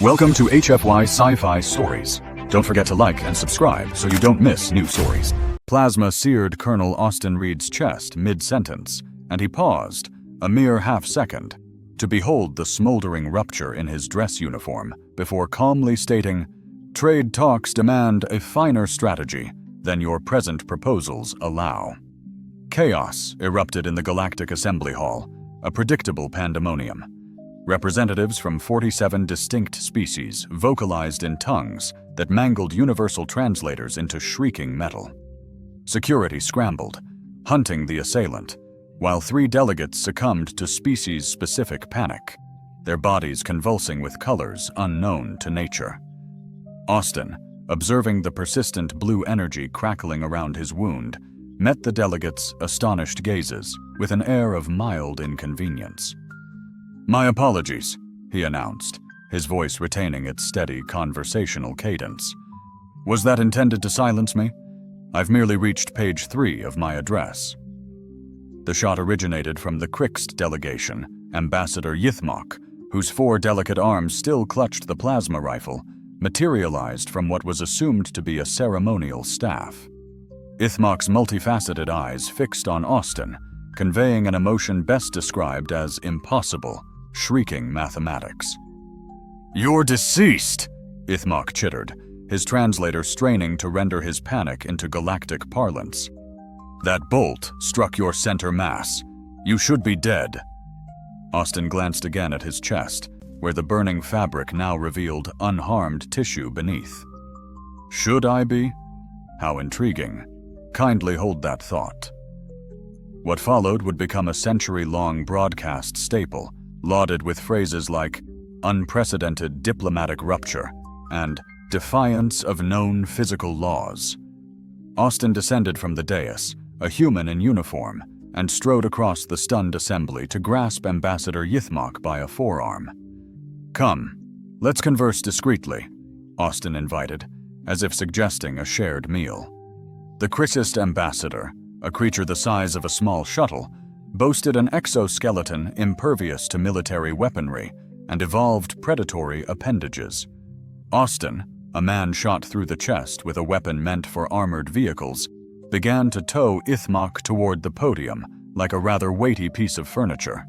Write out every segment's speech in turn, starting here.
Welcome to HFY Sci-Fi Stories. Don't forget to like and subscribe so you don't miss new stories. Plasma seared Colonel Austin Reed's chest mid-sentence, and he paused, a mere half-second, to behold the smoldering rupture in his dress uniform before calmly stating, "Trade talks demand a finer strategy than your present proposals allow." Chaos erupted in the Galactic Assembly Hall, a predictable pandemonium. Representatives from 47 distinct species vocalized in tongues that mangled universal translators into shrieking metal. Security scrambled, hunting the assailant, while 3 delegates succumbed to species-specific panic, their bodies convulsing with colors unknown to nature. Austin, observing the persistent blue energy crackling around his wound, met the delegates' astonished gazes with an air of mild inconvenience. "My apologies," he announced, his voice retaining its steady conversational cadence. "Was that intended to silence me? I've merely reached page 3 of my address." The shot originated from the Krixt delegation, Ambassador Yithmok, whose 4 delicate arms still clutched the plasma rifle, materialized from what was assumed to be a ceremonial staff. Yithmok's multifaceted eyes fixed on Austin, conveying an emotion best described as impossible, shrieking mathematics. "You're deceased," Yithmok chittered, his translator straining to render his panic into galactic parlance. "That bolt struck your center mass. You should be dead." Austin glanced again at his chest, where the burning fabric now revealed unharmed tissue beneath. "Should I be? How intriguing. Kindly hold that thought." What followed would become a century-long broadcast staple, lauded with phrases like unprecedented diplomatic rupture and defiance of known physical laws. Austin descended from the dais, a human in uniform, and strode across the stunned assembly to grasp Ambassador Yithmok by a forearm. "Come, let's converse discreetly," Austin invited, as if suggesting a shared meal. The Krixt ambassador, a creature the size of a small shuttle, boasted an exoskeleton impervious to military weaponry and evolved predatory appendages. Austin, a man shot through the chest with a weapon meant for armored vehicles, began to tow Yithmok toward the podium like a rather weighty piece of furniture.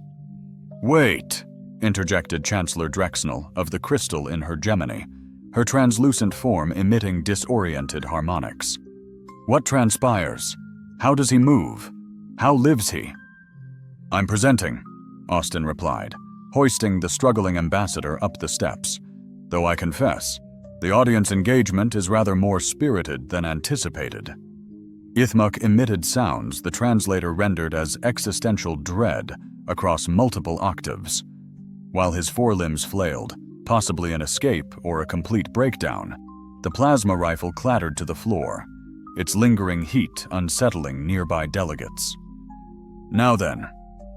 "Wait," interjected Chancellor Drexnell of the crystal in her Gemini, her translucent form emitting disoriented harmonics. "What transpires? How does he move? How lives he?" "I'm presenting," Austin replied, hoisting the struggling ambassador up the steps, though I confess, the audience engagement is rather more spirited than anticipated. Yithmok emitted sounds the translator rendered as existential dread across multiple octaves. While his forelimbs flailed, possibly an escape or a complete breakdown, the plasma rifle clattered to the floor, its lingering heat unsettling nearby delegates. "Now then,"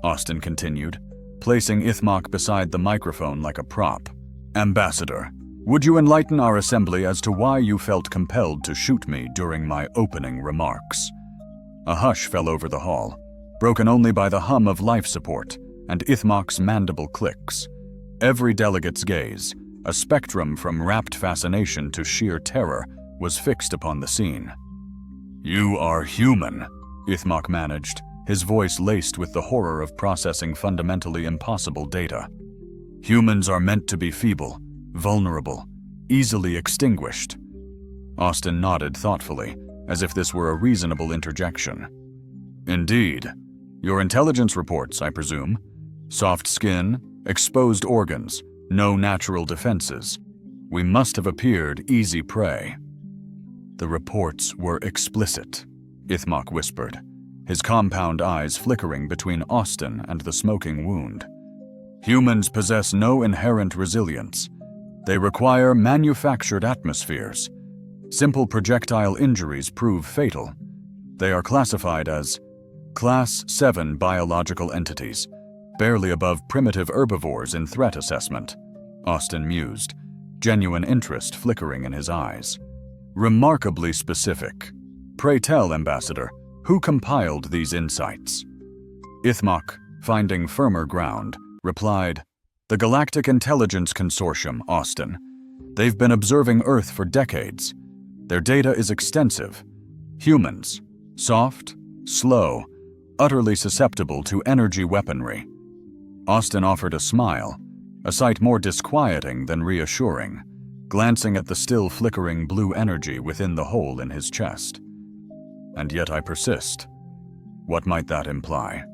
Austin continued, placing Yithmok beside the microphone like a prop. "Ambassador, would you enlighten our assembly as to why you felt compelled to shoot me during my opening remarks?" A hush fell over the hall, broken only by the hum of life support and Yithmok's mandible clicks. Every delegate's gaze, a spectrum from rapt fascination to sheer terror, was fixed upon the scene. "You are human," Yithmok managed, his voice laced with the horror of processing fundamentally impossible data. "Humans are meant to be feeble, vulnerable, easily extinguished." Austin nodded thoughtfully, as if this were a reasonable interjection. "Indeed. Your intelligence reports, I presume. Soft skin, exposed organs, no natural defenses. We must have appeared easy prey." "The reports were explicit," Yithmok whispered, his compound eyes flickering between Austin and the smoking wound. "Humans possess no inherent resilience. They require manufactured atmospheres. Simple projectile injuries prove fatal. They are classified as Class 7 biological entities, barely above primitive herbivores in threat assessment," Austin mused, genuine interest flickering in his eyes. "Remarkably specific. Pray tell, Ambassador, who compiled these insights?" Yithmok, finding firmer ground, replied, The Galactic Intelligence Consortium, Austin. They've been observing Earth for decades. Their data is extensive. Humans. Soft, slow, utterly susceptible to energy weaponry. Austin offered a smile, a sight more disquieting than reassuring, glancing at the still flickering blue energy within the hole in his chest. And yet I persist. What might that imply?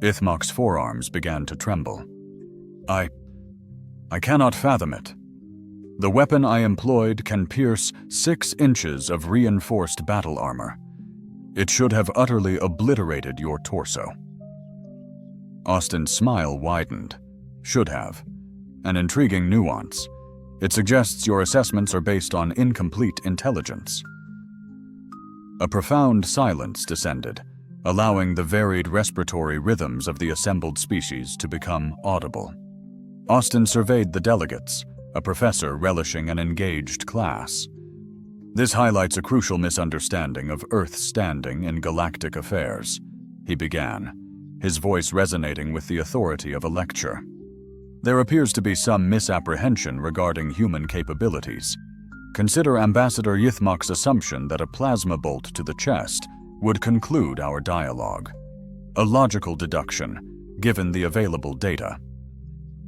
Ithmok's forearms began to tremble. I cannot fathom it. The weapon I employed can pierce 6 inches of reinforced battle armor. It should have utterly obliterated your torso. Austin's smile widened. Should have. An intriguing nuance. It suggests your assessments are based on incomplete intelligence. A profound silence descended, allowing the varied respiratory rhythms of the assembled species to become audible. Austin surveyed the delegates, a professor relishing an engaged class. This highlights a crucial misunderstanding of Earth's standing in galactic affairs, he began, his voice resonating with the authority of a lecture. There appears to be some misapprehension regarding human capabilities. Consider Ambassador Ithmok's assumption that a plasma bolt to the chest would conclude our dialogue. A logical deduction, given the available data.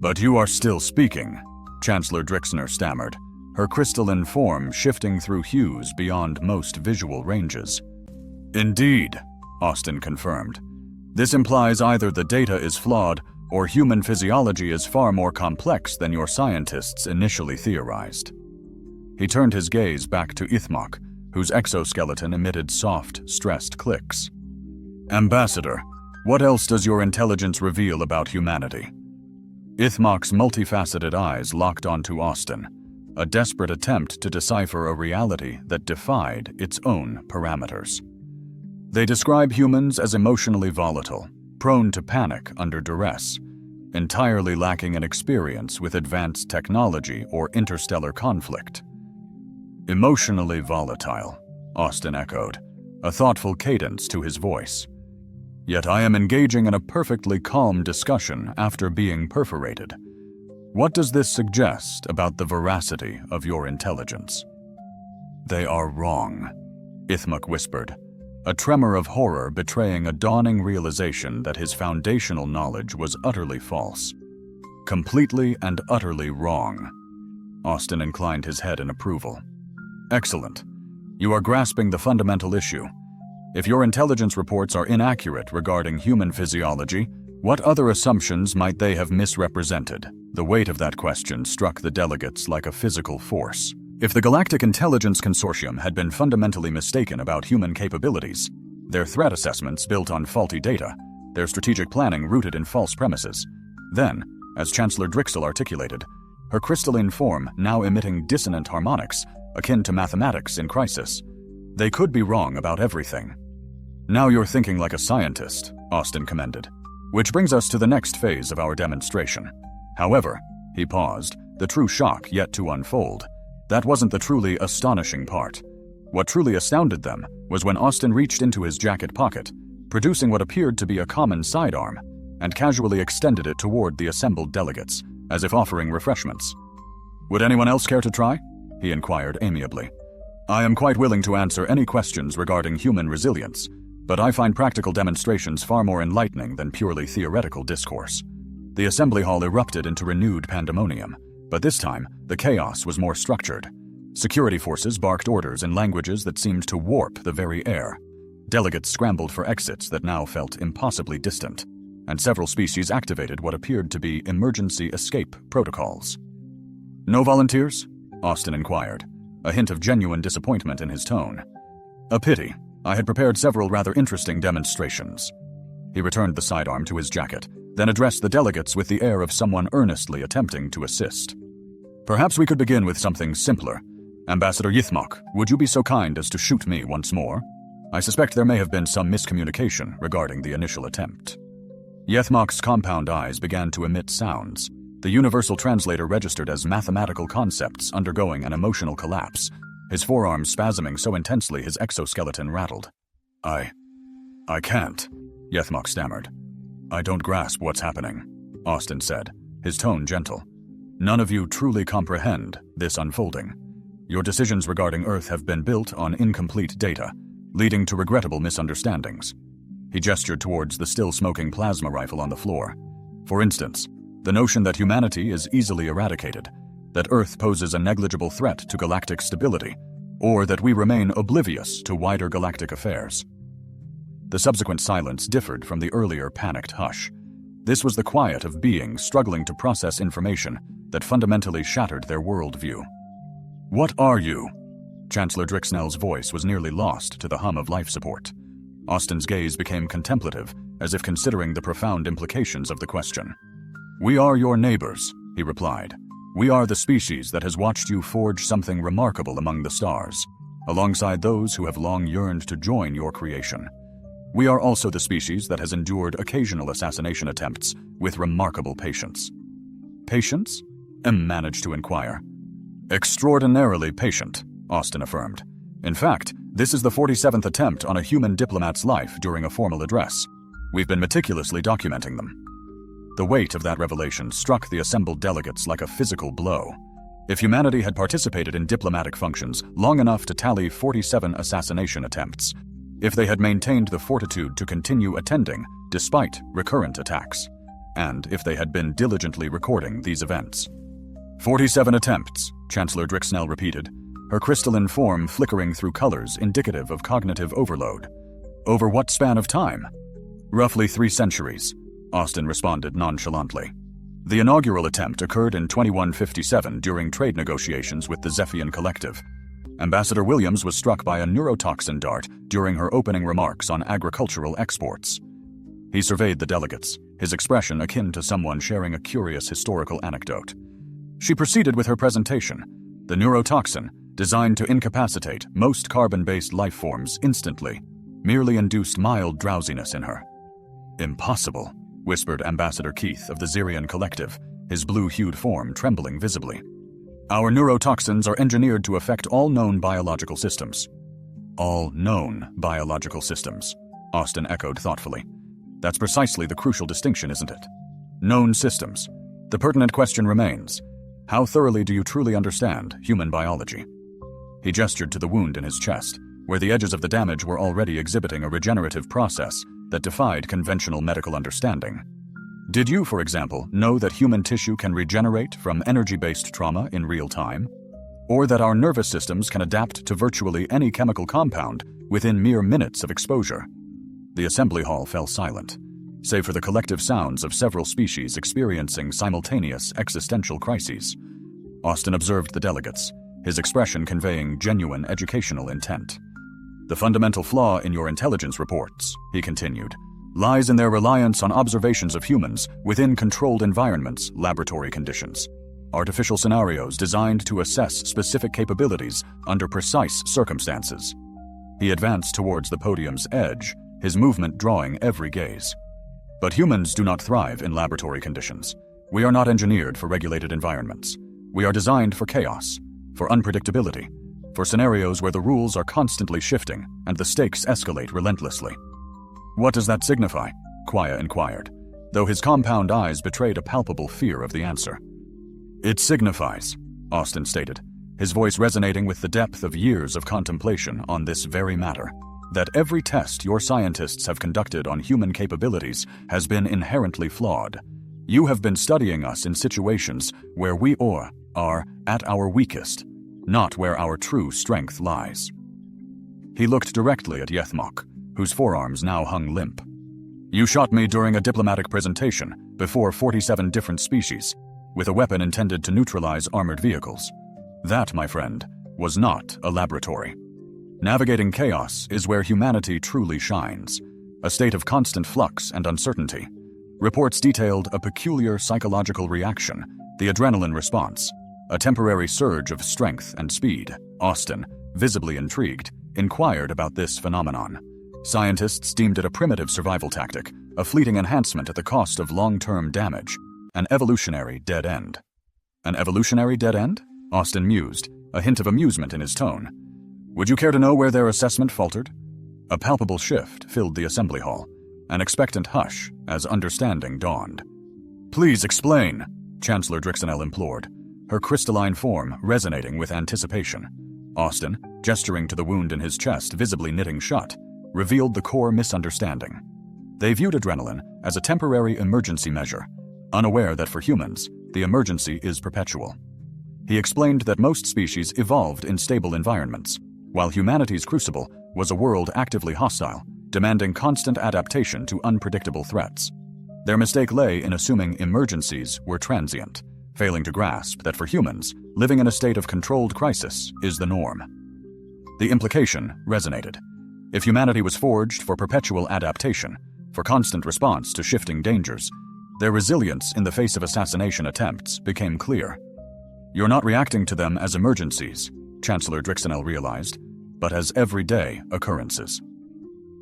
But you are still speaking, Chancellor Drixner stammered, her crystalline form shifting through hues beyond most visual ranges. Indeed, Austin confirmed. This implies either the data is flawed or human physiology is far more complex than your scientists initially theorized. He turned his gaze back to Ithmok, whose exoskeleton emitted soft, stressed clicks. Ambassador, what else does your intelligence reveal about humanity? Ithmok's multifaceted eyes locked onto Austin, a desperate attempt to decipher a reality that defied its own parameters. They describe humans as emotionally volatile, prone to panic under duress, entirely lacking in experience with advanced technology or interstellar conflict. Emotionally volatile, Austin echoed, a thoughtful cadence to his voice. Yet I am engaging in a perfectly calm discussion after being perforated. What does this suggest about the veracity of your intelligence? They are wrong, Ithmok whispered, a tremor of horror betraying a dawning realization that his foundational knowledge was utterly false. Completely and utterly wrong. Austin inclined his head in approval. Excellent. You are grasping the fundamental issue. If your intelligence reports are inaccurate regarding human physiology, what other assumptions might they have misrepresented? The weight of that question struck the delegates like a physical force. If the Galactic Intelligence Consortium had been fundamentally mistaken about human capabilities, their threat assessments built on faulty data, their strategic planning rooted in false premises, then, as Chancellor Drixel articulated, her crystalline form now emitting dissonant harmonics akin to mathematics in crisis, they could be wrong about everything. Now you're thinking like a scientist, Austin commended, which brings us to the next phase of our demonstration. However, he paused, the true shock yet to unfold. That wasn't the truly astonishing part. What truly astounded them was when Austin reached into his jacket pocket, producing what appeared to be a common sidearm, and casually extended it toward the assembled delegates, as if offering refreshments. Would anyone else care to try? He inquired amiably. I am quite willing to answer any questions regarding human resilience, but I find practical demonstrations far more enlightening than purely theoretical discourse. The assembly hall erupted into renewed pandemonium, but this time, the chaos was more structured. Security forces barked orders in languages that seemed to warp the very air. Delegates scrambled for exits that now felt impossibly distant, and several species activated what appeared to be emergency escape protocols. No volunteers? Austin inquired, a hint of genuine disappointment in his tone. A pity. I had prepared several rather interesting demonstrations. He returned the sidearm to his jacket, then addressed the delegates with the air of someone earnestly attempting to assist. Perhaps we could begin with something simpler. Ambassador Ithmok, would you be so kind as to shoot me once more? I suspect there may have been some miscommunication regarding the initial attempt. Ithmok's compound eyes began to emit sounds. The universal translator registered as mathematical concepts undergoing an emotional collapse, his forearms spasming so intensely his exoskeleton rattled. I can't, Ithmok stammered. I don't grasp what's happening, Austin said, his tone gentle. "None of you truly comprehend this unfolding. Your decisions regarding Earth have been built on incomplete data, leading to regrettable misunderstandings." He gestured towards the still-smoking plasma rifle on the floor. "For instance, the notion that humanity is easily eradicated, that Earth poses a negligible threat to galactic stability, or that we remain oblivious to wider galactic affairs." The subsequent silence differed from the earlier panicked hush. This was the quiet of beings struggling to process information that fundamentally shattered their worldview. "What are you?" Chancellor Drixnell's voice was nearly lost to the hum of life support. Austin's gaze became contemplative, as if considering the profound implications of the question. "We are your neighbors," he replied. "We are the species that has watched you forge something remarkable among the stars, alongside those who have long yearned to join your creation. We are also the species that has endured occasional assassination attempts with remarkable patience." "Patience?" M managed to inquire. "Extraordinarily patient," Austin affirmed. "In fact, this is the 47th attempt on a human diplomat's life during a formal address. We've been meticulously documenting them." The weight of that revelation struck the assembled delegates like a physical blow. If humanity had participated in diplomatic functions long enough to tally 47 assassination attempts, if they had maintained the fortitude to continue attending despite recurrent attacks, and if they had been diligently recording these events. 47 attempts, Chancellor Drixnell repeated, her crystalline form flickering through colors indicative of cognitive overload. "Over what span of time?" "Roughly 3 centuries, Austin responded nonchalantly. The inaugural attempt occurred in 2157 during trade negotiations with the Zephian Collective. Ambassador Williams was struck by a neurotoxin dart during her opening remarks on agricultural exports. He surveyed the delegates, his expression akin to someone sharing a curious historical anecdote. She proceeded with her presentation. The neurotoxin, designed to incapacitate most carbon-based life forms instantly, merely induced mild drowsiness in her. "Impossible," whispered Ambassador Keith of the Zirian Collective, his blue-hued form trembling visibly. "Our neurotoxins are engineered to affect all known biological systems." "All known biological systems," Austin echoed thoughtfully. "That's precisely the crucial distinction, isn't it? Known systems. The pertinent question remains, how thoroughly do you truly understand human biology?" He gestured to the wound in his chest, where the edges of the damage were already exhibiting a regenerative process that defied conventional medical understanding. "Did you, for example, know that human tissue can regenerate from energy-based trauma in real time? Or that our nervous systems can adapt to virtually any chemical compound within mere minutes of exposure?" The assembly hall fell silent, save for the collective sounds of several species experiencing simultaneous existential crises. Austin observed the delegates, his expression conveying genuine educational intent. "The fundamental flaw in your intelligence reports," he continued, "lies in their reliance on observations of humans within controlled environments, laboratory conditions. Artificial scenarios designed to assess specific capabilities under precise circumstances." He advanced towards the podium's edge, his movement drawing every gaze. "But humans do not thrive in laboratory conditions. We are not engineered for regulated environments. We are designed for chaos, for unpredictability, for scenarios where the rules are constantly shifting and the stakes escalate relentlessly." "What does that signify?" Quia inquired, though his compound eyes betrayed a palpable fear of the answer. "It signifies," Austin stated, his voice resonating with the depth of years of contemplation on this very matter, "that every test your scientists have conducted on human capabilities has been inherently flawed. You have been studying us in situations where we are at our weakest, not where our true strength lies." He looked directly at Yethmok, whose forearms now hung limp. "You shot me during a diplomatic presentation before 47 different species, with a weapon intended to neutralize armored vehicles. That, my friend, was not a laboratory. Navigating chaos is where humanity truly shines, a state of constant flux and uncertainty. Reports detailed a peculiar psychological reaction, the adrenaline response, a temporary surge of strength and speed." Austin, visibly intrigued, inquired about this phenomenon. Scientists deemed it a primitive survival tactic, a fleeting enhancement at the cost of long-term damage, an evolutionary dead end. "An evolutionary dead end?" Austin mused, a hint of amusement in his tone. "Would you care to know where their assessment faltered?" A palpable shift filled the assembly hall, an expectant hush as understanding dawned. "Please explain," Chancellor Drixenel implored, her crystalline form resonating with anticipation. Austin, gesturing to the wound in his chest visibly knitting shut, revealed the core misunderstanding. They viewed adrenaline as a temporary emergency measure, unaware that for humans, the emergency is perpetual. He explained that most species evolved in stable environments, while humanity's crucible was a world actively hostile, demanding constant adaptation to unpredictable threats. Their mistake lay in assuming emergencies were transient, failing to grasp that for humans, living in a state of controlled crisis is the norm. The implication resonated. If humanity was forged for perpetual adaptation, for constant response to shifting dangers, their resilience in the face of assassination attempts became clear. You're not reacting to them as emergencies, Chancellor Drixenel realized, but as everyday occurrences.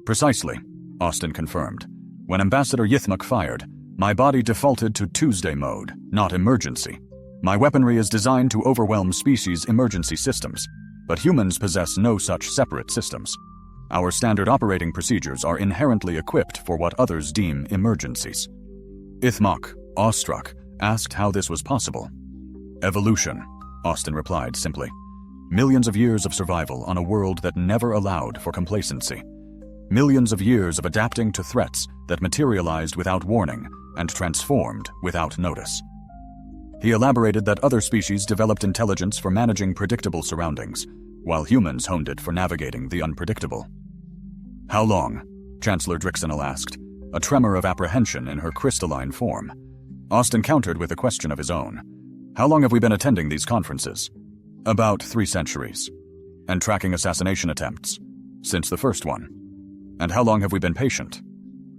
Precisely, Austin confirmed. When Ambassador Yithmuk fired, my body defaulted to Tuesday mode, not emergency. My weaponry is designed to overwhelm species' emergency systems, but humans possess no such separate systems. Our standard operating procedures are inherently equipped for what others deem emergencies. Yithmuk, awestruck, asked how this was possible. Evolution, Austin replied simply. Millions of years of survival on a world that never allowed for complacency. Millions of years of adapting to threats that materialized without warning and transformed without notice. He elaborated that other species developed intelligence for managing predictable surroundings, while humans honed it for navigating the unpredictable. How long? Chancellor Drixenel asked, a tremor of apprehension in her crystalline form. Austin countered with a question of his own. How long have we been attending these conferences? About 3 centuries. And tracking assassination attempts? Since the first one. And how long have we been patient?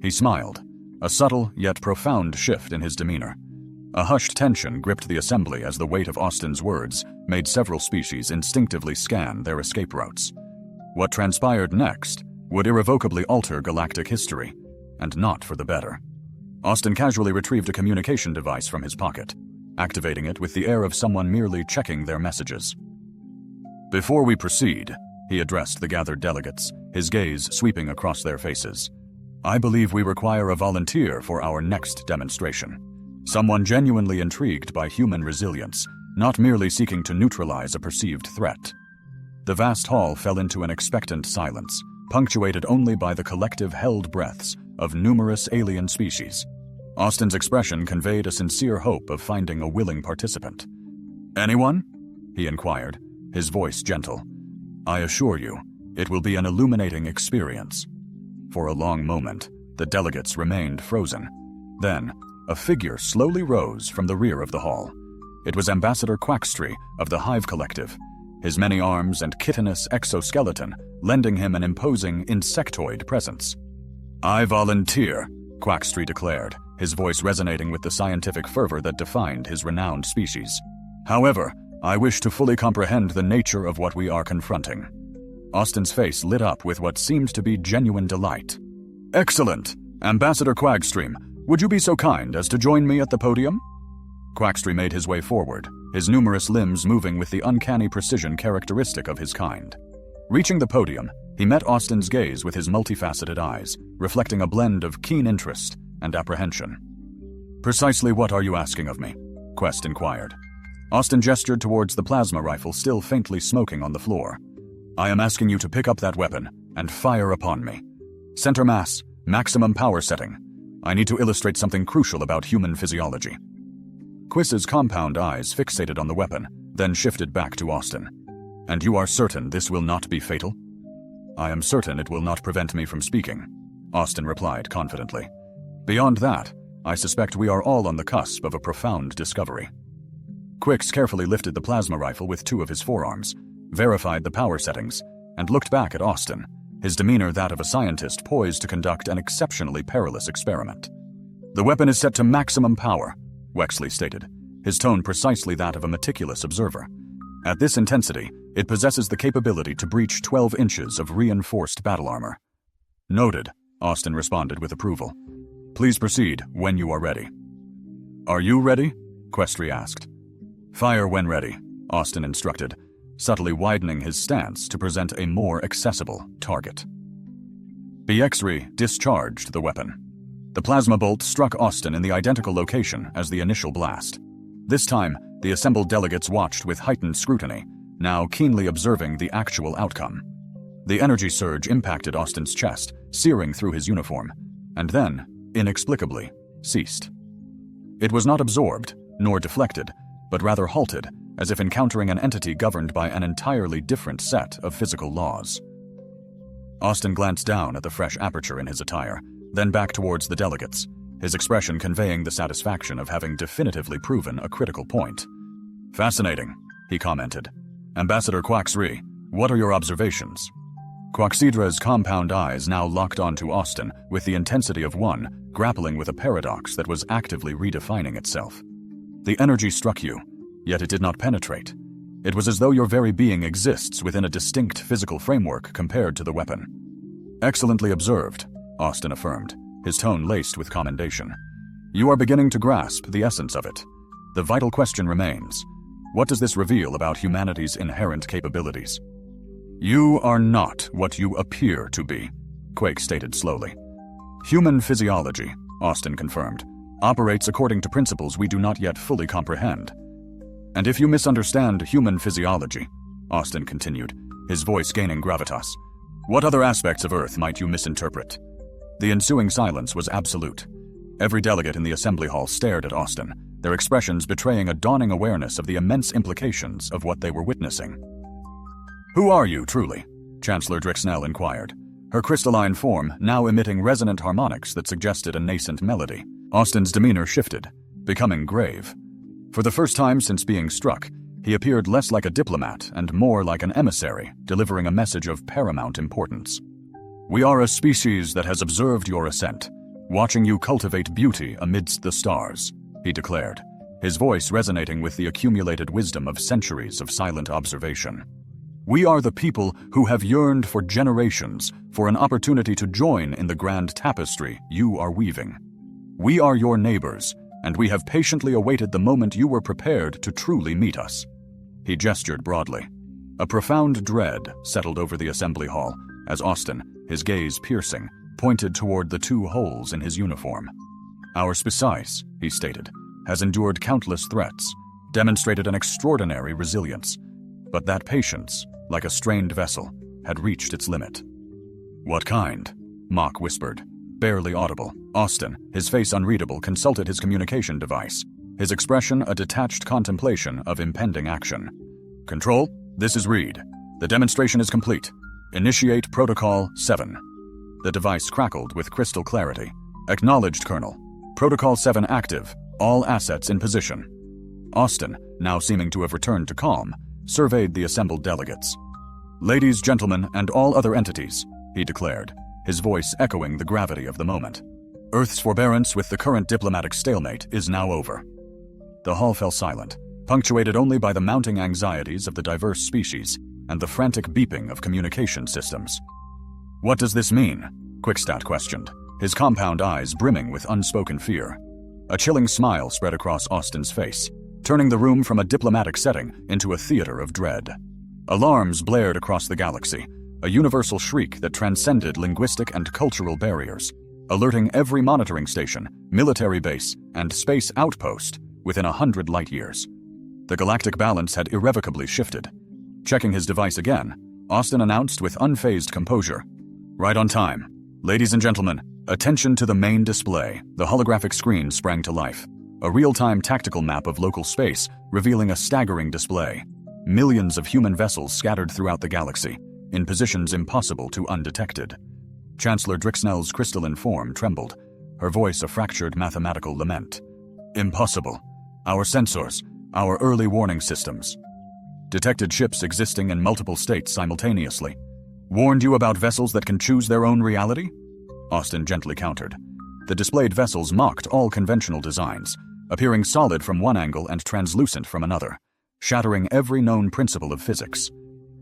He smiled, a subtle yet profound shift in his demeanor. A hushed tension gripped the assembly as the weight of Austin's words made several species instinctively scan their escape routes. What transpired next would irrevocably alter galactic history, and not for the better. Austin casually retrieved a communication device from his pocket, activating it with the air of someone merely checking their messages. Before we proceed, he addressed the gathered delegates, his gaze sweeping across their faces. I believe we require a volunteer for our next demonstration. Someone genuinely intrigued by human resilience, not merely seeking to neutralize a perceived threat. The vast hall fell into an expectant silence, punctuated only by the collective held breaths of numerous alien species. Austin's expression conveyed a sincere hope of finding a willing participant. Anyone? He inquired, his voice gentle. I assure you, it will be an illuminating experience. For a long moment, the delegates remained frozen. Then, a figure slowly rose from the rear of the hall. It was Ambassador Quackstree of the Hive Collective, his many arms and chitinous exoskeleton lending him an imposing insectoid presence. I volunteer, Quackstree declared, his voice resonating with the scientific fervor that defined his renowned species. However, I wish to fully comprehend the nature of what we are confronting. Austin's face lit up with what seemed to be genuine delight. Excellent! Ambassador Quagstream, would you be so kind as to join me at the podium? Quackstree made his way forward, his numerous limbs moving with the uncanny precision characteristic of his kind. Reaching the podium, he met Austin's gaze with his multifaceted eyes, reflecting a blend of keen interest and apprehension. Precisely what are you asking of me? Quest inquired. Austin gestured towards the plasma rifle still faintly smoking on the floor. I am asking you to pick up that weapon and fire upon me. Center mass, maximum power setting. I need to illustrate something crucial about human physiology. Quiss's compound eyes fixated on the weapon, then shifted back to Austin. And you are certain this will not be fatal? I am certain it will not prevent me from speaking, Austin replied confidently. Beyond that, I suspect we are all on the cusp of a profound discovery. Quix carefully lifted the plasma rifle with 2 of his forearms, verified the power settings, and looked back at Austin, his demeanor that of a scientist poised to conduct an exceptionally perilous experiment. The weapon is set to maximum power, Wexley stated, his tone precisely that of a meticulous observer. At this intensity, it possesses the capability to breach 12 inches of reinforced battle armor. Noted, Austin responded with approval. Please proceed when you are ready. Are you ready? Questry asked. Fire when ready, Austin instructed, subtly widening his stance to present a more accessible target. Bexry discharged the weapon. The plasma bolt struck Austin in the identical location as the initial blast. This time, the assembled delegates watched with heightened scrutiny, now keenly observing the actual outcome. The energy surge impacted Austin's chest, searing through his uniform, and then, inexplicably, ceased. It was not absorbed, nor deflected, but rather halted, as if encountering an entity governed by an entirely different set of physical laws. Austin glanced down at the fresh aperture in his attire, then back towards the delegates, his expression conveying the satisfaction of having definitively proven a critical point. "Fascinating," he commented. "Ambassador Quaxri, what are your observations?" Quaxidra's compound eyes now locked onto Austin with the intensity of one grappling with a paradox that was actively redefining itself. The energy struck you, yet it did not penetrate. It was as though your very being exists within a distinct physical framework compared to the weapon. "Excellently observed," Austin affirmed, his tone laced with commendation. "You are beginning to grasp the essence of it. The vital question remains: what does this reveal about humanity's inherent capabilities?" "You are not what you appear to be," Quake stated slowly. "Human physiology," Austin confirmed, "operates according to principles we do not yet fully comprehend." "And if you misunderstand human physiology," Austin continued, his voice gaining gravitas, "what other aspects of Earth might you misinterpret?" The ensuing silence was absolute. Every delegate in the assembly hall stared at Austin, their expressions betraying a dawning awareness of the immense implications of what they were witnessing. "Who are you, truly?" Chancellor Drixnell inquired, her crystalline form now emitting resonant harmonics that suggested a nascent melody. Austin's demeanor shifted, becoming grave. For the first time since being struck, he appeared less like a diplomat and more like an emissary, delivering a message of paramount importance. "We are a species that has observed your ascent, watching you cultivate beauty amidst the stars," he declared, his voice resonating with the accumulated wisdom of centuries of silent observation. "We are the people who have yearned for generations for an opportunity to join in the grand tapestry you are weaving. We are your neighbors, and we have patiently awaited the moment you were prepared to truly meet us." He gestured broadly. A profound dread settled over the assembly hall as Austin, his gaze piercing, pointed toward the two holes in his uniform. "Our species," he stated, "has endured countless threats, demonstrated an extraordinary resilience. But that patience, like a strained vessel, had reached its limit." "What kind?" Mock whispered, barely audible. Austin, his face unreadable, consulted his communication device, his expression a detached contemplation of impending action. "Control, this is Reed. The demonstration is complete. Initiate Protocol 7. The device crackled with crystal clarity. "Acknowledged, Colonel. Protocol 7 active. All assets in position." Austin, now seeming to have returned to calm, surveyed the assembled delegates. "Ladies, gentlemen, and all other entities," he declared, his voice echoing the gravity of the moment. "Earth's forbearance with the current diplomatic stalemate is now over." The hall fell silent, punctuated only by the mounting anxieties of the diverse species and the frantic beeping of communication systems. "What does this mean?" Quickstat questioned, his compound eyes brimming with unspoken fear. A chilling smile spread across Austin's face, turning the room from a diplomatic setting into a theater of dread. Alarms blared across the galaxy, a universal shriek that transcended linguistic and cultural barriers, alerting every monitoring station, military base, and space outpost within 100 light-years. The galactic balance had irrevocably shifted. Checking his device again, Austin announced with unfazed composure, "Right on time. Ladies and gentlemen, attention to the main display." The holographic screen sprang to life, a real-time tactical map of local space revealing a staggering display. Millions of human vessels scattered throughout the galaxy, in positions impossible to undetected. Chancellor Drixnell's crystalline form trembled, her voice a fractured mathematical lament. "Impossible. Our sensors, our early warning systems. Detected ships existing in multiple states simultaneously. Warned you about vessels that can choose their own reality?" Austin gently countered. The displayed vessels mocked all conventional designs, appearing solid from one angle and translucent from another, shattering every known principle of physics.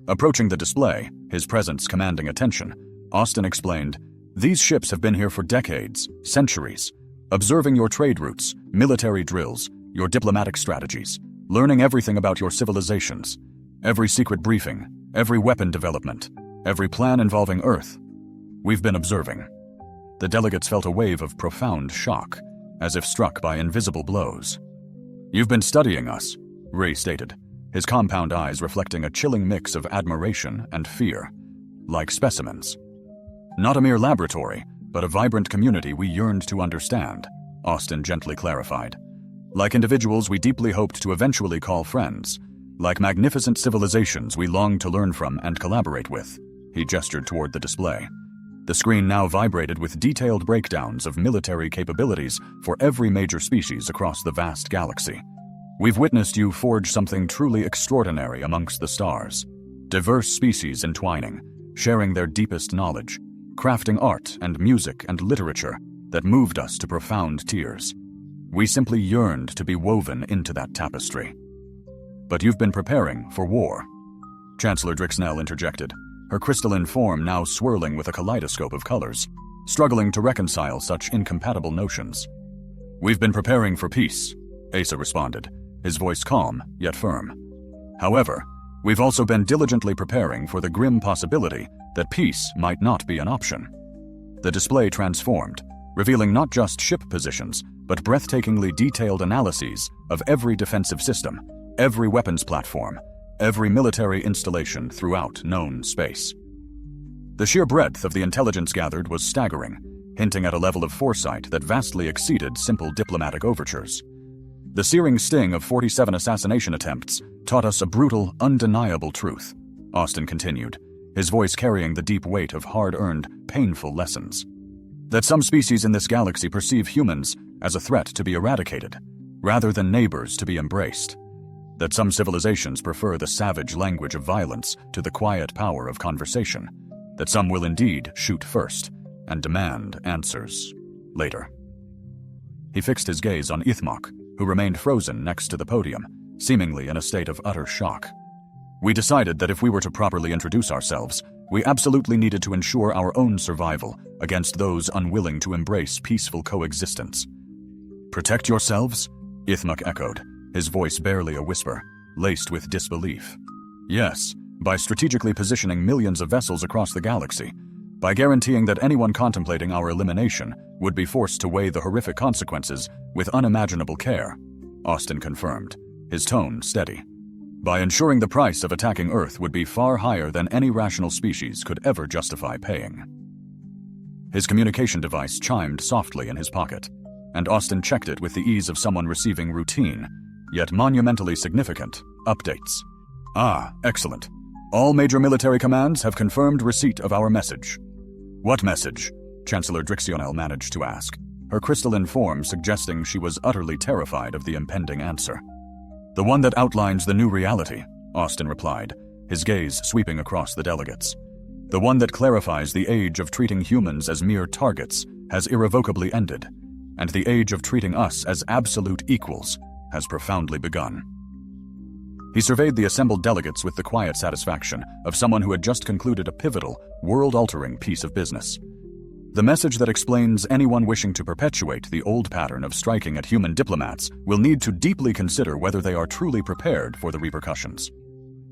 Approaching the display, his presence commanding attention, Austin explained, "These ships have been here for decades, centuries, observing your trade routes, military drills, your diplomatic strategies, learning everything about your civilizations, every secret briefing, every weapon development, every plan involving Earth. We've been observing." The delegates felt a wave of profound shock, as if struck by invisible blows. "You've been studying us," Ray stated, his compound eyes reflecting a chilling mix of admiration and fear, like specimens. "Not a mere laboratory, but a vibrant community we yearned to understand," Austin gently clarified. "Like individuals we deeply hoped to eventually call friends, like magnificent civilizations we longed to learn from and collaborate with." He gestured toward the display. The screen now vibrated with detailed breakdowns of military capabilities for every major species across the vast galaxy. "We've witnessed you forge something truly extraordinary amongst the stars. Diverse species entwining, sharing their deepest knowledge, crafting art and music and literature that moved us to profound tears. We simply yearned to be woven into that tapestry. But you've been preparing for war," Chancellor Drixnell interjected, her crystalline form now swirling with a kaleidoscope of colors, struggling to reconcile such incompatible notions. "We've been preparing for peace," Asa responded, his voice calm yet firm. "However, we've also been diligently preparing for the grim possibility that peace might not be an option." The display transformed, revealing not just ship positions, but breathtakingly detailed analyses of every defensive system, every weapons platform, every military installation throughout known space. The sheer breadth of the intelligence gathered was staggering, hinting at a level of foresight that vastly exceeded simple diplomatic overtures. "The searing sting of 47 assassination attempts taught us a brutal, undeniable truth," Austin continued, his voice carrying the deep weight of hard-earned, painful lessons. "That some species in this galaxy perceive humans as a threat to be eradicated, rather than neighbors to be embraced. That some civilizations prefer the savage language of violence to the quiet power of conversation. That some will indeed shoot first and demand answers later." He fixed his gaze on Ithmok, who remained frozen next to the podium, seemingly in a state of utter shock. "We decided that if we were to properly introduce ourselves, we absolutely needed to ensure our own survival against those unwilling to embrace peaceful coexistence." "Protect yourselves?" Ithmok echoed, his voice barely a whisper, laced with disbelief. "Yes, by strategically positioning millions of vessels across the galaxy, by guaranteeing that anyone contemplating our elimination would be forced to weigh the horrific consequences with unimaginable care," Austin confirmed, his tone steady. "By ensuring the price of attacking Earth would be far higher than any rational species could ever justify paying." His communication device chimed softly in his pocket, and Austin checked it with the ease of someone receiving routine, yet monumentally significant, updates. "Ah, excellent. All major military commands have confirmed receipt of our message." "What message?" Chancellor Drixionel managed to ask, her crystalline form suggesting she was utterly terrified of the impending answer. "The one that outlines the new reality," Austin replied, his gaze sweeping across the delegates. "The one that clarifies the age of treating humans as mere targets has irrevocably ended, and the age of treating us as absolute equals has profoundly begun." He surveyed the assembled delegates with the quiet satisfaction of someone who had just concluded a pivotal, world-altering piece of business. "The message that explains anyone wishing to perpetuate the old pattern of striking at human diplomats will need to deeply consider whether they are truly prepared for the repercussions."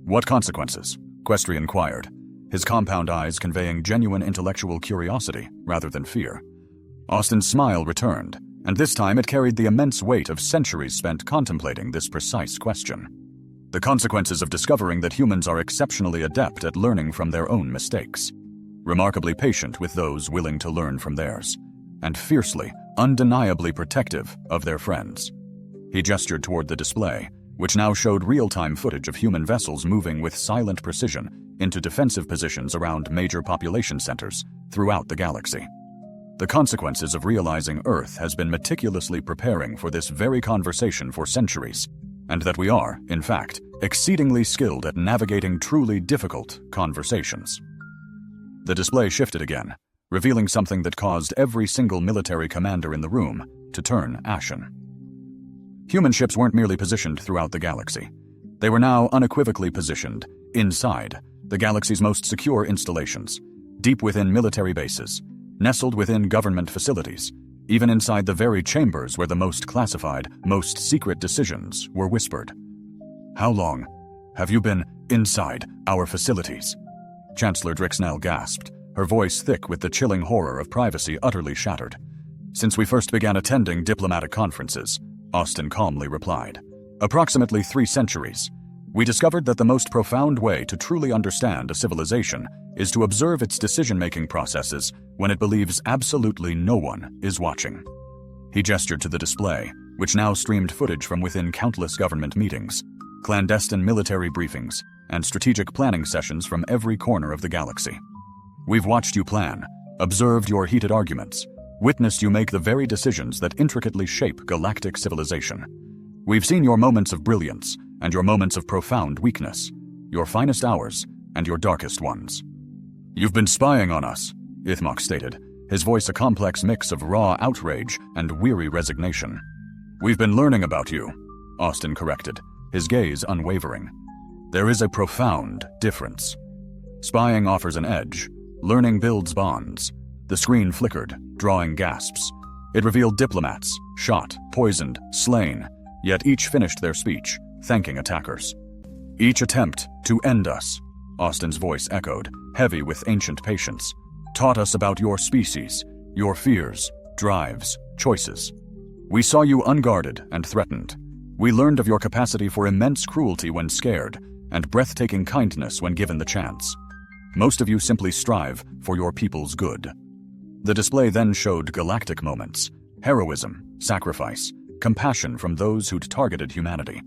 "What consequences?" Questry inquired, his compound eyes conveying genuine intellectual curiosity rather than fear. Austin's smile returned, and this time it carried the immense weight of centuries spent contemplating this precise question. "The consequences of discovering that humans are exceptionally adept at learning from their own mistakes, remarkably patient with those willing to learn from theirs, and fiercely, undeniably protective of their friends." He gestured toward the display, which now showed real-time footage of human vessels moving with silent precision into defensive positions around major population centers throughout the galaxy. "The consequences of realizing Earth has been meticulously preparing for this very conversation for centuries, and that we are, in fact, exceedingly skilled at navigating truly difficult conversations." The display shifted again, revealing something that caused every single military commander in the room to turn ashen. Human ships weren't merely positioned throughout the galaxy. They were now unequivocally positioned inside the galaxy's most secure installations, deep within military bases, nestled within government facilities, even inside the very chambers where the most classified, most secret decisions were whispered. "How long have you been inside our facilities?" Chancellor Drixnell gasped, her voice thick with the chilling horror of privacy utterly shattered. "Since we first began attending diplomatic conferences," Austin calmly replied, Approximately 3 centuries. We discovered that the most profound way to truly understand a civilization is to observe its decision-making processes when it believes absolutely no one is watching. He gestured to the display, which now streamed footage from within countless government meetings, clandestine military briefings, and strategic planning sessions from every corner of the galaxy. We've watched you plan, observed your heated arguments, witnessed you make the very decisions that intricately shape galactic civilization. We've seen your moments of brilliance and your moments of profound weakness, your finest hours and your darkest ones. You've been spying on us, Ithmok stated, his voice a complex mix of raw outrage and weary resignation. We've been learning about you, Austin corrected, his gaze unwavering. There is a profound difference. Spying offers an edge, learning builds bonds. The screen flickered, drawing gasps. It revealed diplomats, shot, poisoned, slain, yet each finished their speech, thanking attackers. Each attempt to end us, Austin's voice echoed, heavy with ancient patience, taught us about your species, your fears, drives, choices. We saw you unguarded and threatened. We learned of your capacity for immense cruelty when scared, and breathtaking kindness when given the chance. Most of you simply strive for your people's good. The display then showed galactic moments, heroism, sacrifice, compassion from those who'd targeted humanity.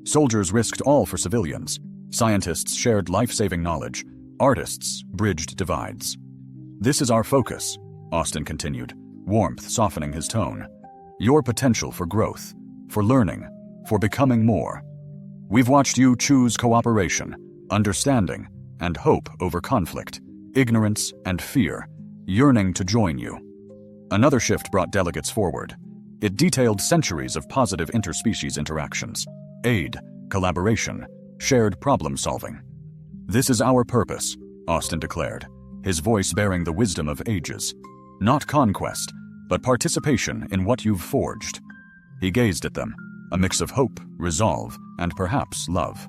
Soldiers risked all for civilians. Scientists shared life-saving knowledge. Artists bridged divides. This is our focus, Austin continued, warmth softening his tone. Your potential for growth, for learning, for becoming more. We've watched you choose cooperation, understanding, and hope over conflict, ignorance and fear, yearning to join you. Another shift brought delegates forward. It detailed centuries of positive interspecies interactions, aid, collaboration, shared problem-solving. This is our purpose, Austin declared, his voice bearing the wisdom of ages. Not conquest, but participation in what you've forged. He gazed at them, a mix of hope, resolve, and perhaps love.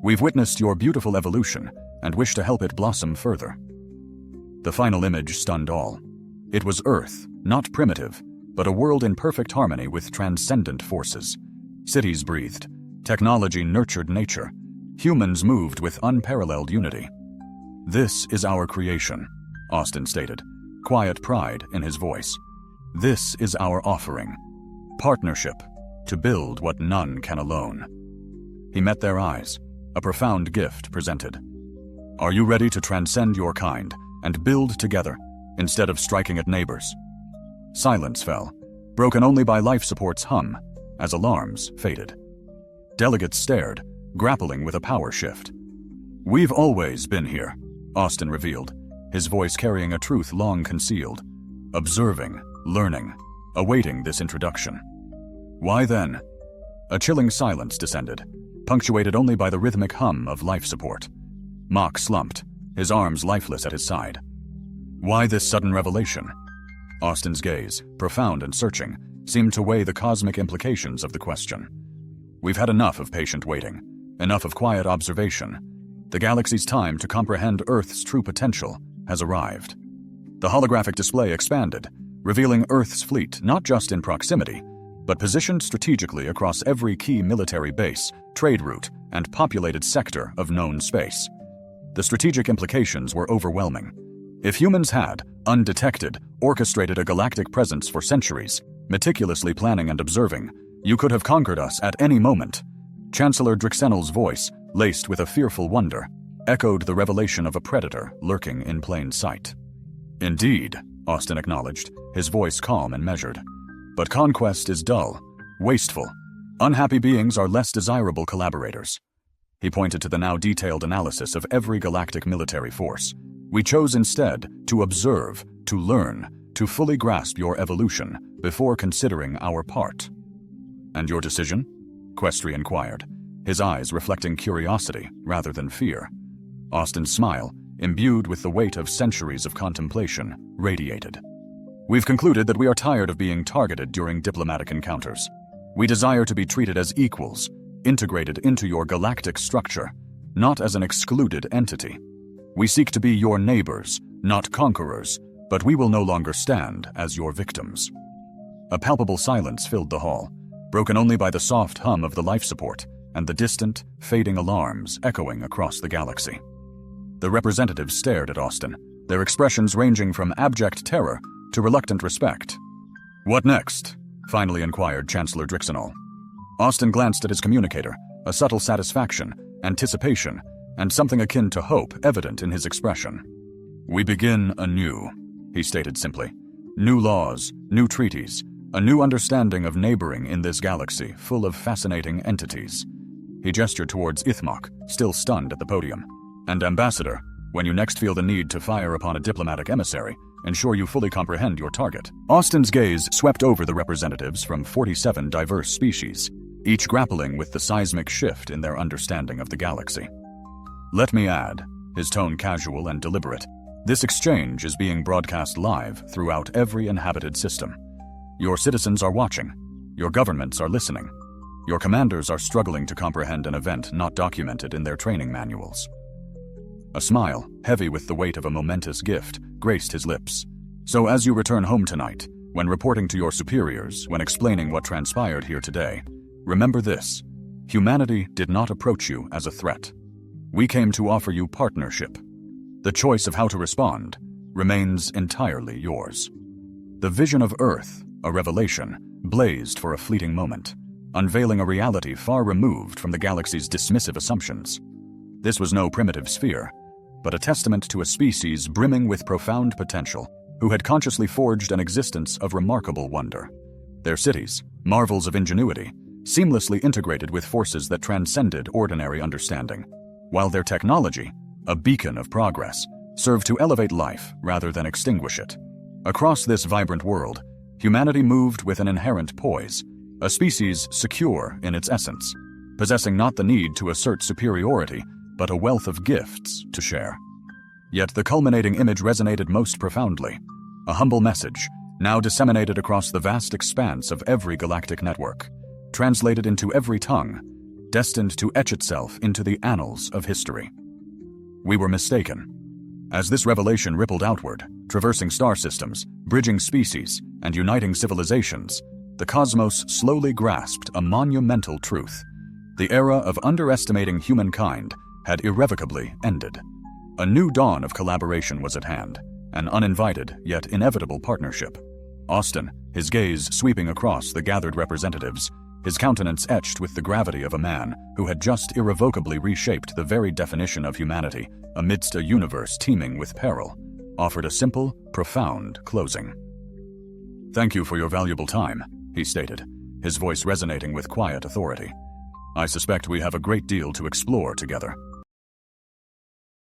We've witnessed your beautiful evolution and wish to help it blossom further. The final image stunned all. It was Earth, not primitive, but a world in perfect harmony with transcendent forces. Cities breathed. Technology nurtured nature. Humans moved with unparalleled unity. This is our creation, Austin stated, quiet pride in his voice. This is our offering. Partnership, to build what none can alone. He met their eyes, a profound gift presented. Are you ready to transcend your kind and build together, instead of striking at neighbors? Silence fell, broken only by life support's hum, as alarms faded. Delegates stared, grappling with a power shift. We've always been here, Austin revealed, his voice carrying a truth long concealed. Observing, learning, awaiting this introduction. Why then? A chilling silence descended, punctuated only by the rhythmic hum of life support. Mock slumped, his arms lifeless at his side. Why this sudden revelation? Austin's gaze, profound and searching, seemed to weigh the cosmic implications of the question. We've had enough of patient waiting, enough of quiet observation. The galaxy's time to comprehend Earth's true potential has arrived. The holographic display expanded, revealing Earth's fleet not just in proximity, but positioned strategically across every key military base, trade route, and populated sector of known space. The strategic implications were overwhelming. If humans had, undetected, orchestrated a galactic presence for centuries, meticulously planning and observing, you could have conquered us at any moment. Chancellor Drixenel's voice, laced with a fearful wonder, echoed the revelation of a predator lurking in plain sight. Indeed, Austin acknowledged, his voice calm and measured. But conquest is dull, wasteful. Unhappy beings are less desirable collaborators. He pointed to the now detailed analysis of every galactic military force. We chose instead to observe, to learn, to fully grasp your evolution before considering our part. And your decision? Questry inquired, his eyes reflecting curiosity rather than fear. Austin's smile, imbued with the weight of centuries of contemplation, radiated. We've concluded that we are tired of being targeted during diplomatic encounters. We desire to be treated as equals, integrated into your galactic structure, not as an excluded entity. We seek to be your neighbors, not conquerors, but we will no longer stand as your victims. A palpable silence filled the hall. broken only by the soft hum of the life support and the distant, fading alarms echoing across the galaxy. The representatives stared at Austin, their expressions ranging from abject terror to reluctant respect. "What next?" finally inquired Chancellor Drixenol. Austin glanced at his communicator, a subtle satisfaction, anticipation, and something akin to hope evident in his expression. "We begin anew," he stated simply. "New laws, new treaties, a new understanding of neighboring in this galaxy full of fascinating entities." He gestured towards Ithmok, still stunned at the podium. "And Ambassador, when you next feel the need to fire upon a diplomatic emissary, ensure you fully comprehend your target." Austin's gaze swept over the representatives from 47 diverse species, each grappling with the seismic shift in their understanding of the galaxy. "Let me add," his tone casual and deliberate, "this exchange is being broadcast live throughout every inhabited system. Your citizens are watching. Your governments are listening. Your commanders are struggling to comprehend an event not documented in their training manuals." A smile, heavy with the weight of a momentous gift, graced his lips. "So as you return home tonight, when reporting to your superiors, when explaining what transpired here today, remember this: humanity did not approach you as a threat. We came to offer you partnership. The choice of how to respond remains entirely yours." The vision of Earth, a revelation, blazed for a fleeting moment, unveiling a reality far removed from the galaxy's dismissive assumptions. This was no primitive sphere, but a testament to a species brimming with profound potential, who had consciously forged an existence of remarkable wonder. Their cities, marvels of ingenuity, seamlessly integrated with forces that transcended ordinary understanding, while their technology, a beacon of progress, served to elevate life rather than extinguish it. Across this vibrant world, humanity moved with an inherent poise, a species secure in its essence, possessing not the need to assert superiority, but a wealth of gifts to share. Yet the culminating image resonated most profoundly, a humble message, now disseminated across the vast expanse of every galactic network, translated into every tongue, destined to etch itself into the annals of history. We were mistaken. As this revelation rippled outward, traversing star systems, bridging species, and uniting civilizations, the cosmos slowly grasped a monumental truth. The era of underestimating humankind had irrevocably ended. A new dawn of collaboration was at hand, an uninvited yet inevitable partnership. Austin, his gaze sweeping across the gathered representatives, his countenance etched with the gravity of a man who had just irrevocably reshaped the very definition of humanity amidst a universe teeming with peril, offered a simple, profound closing. "Thank you for your valuable time," he stated, his voice resonating with quiet authority. "I suspect we have a great deal to explore together."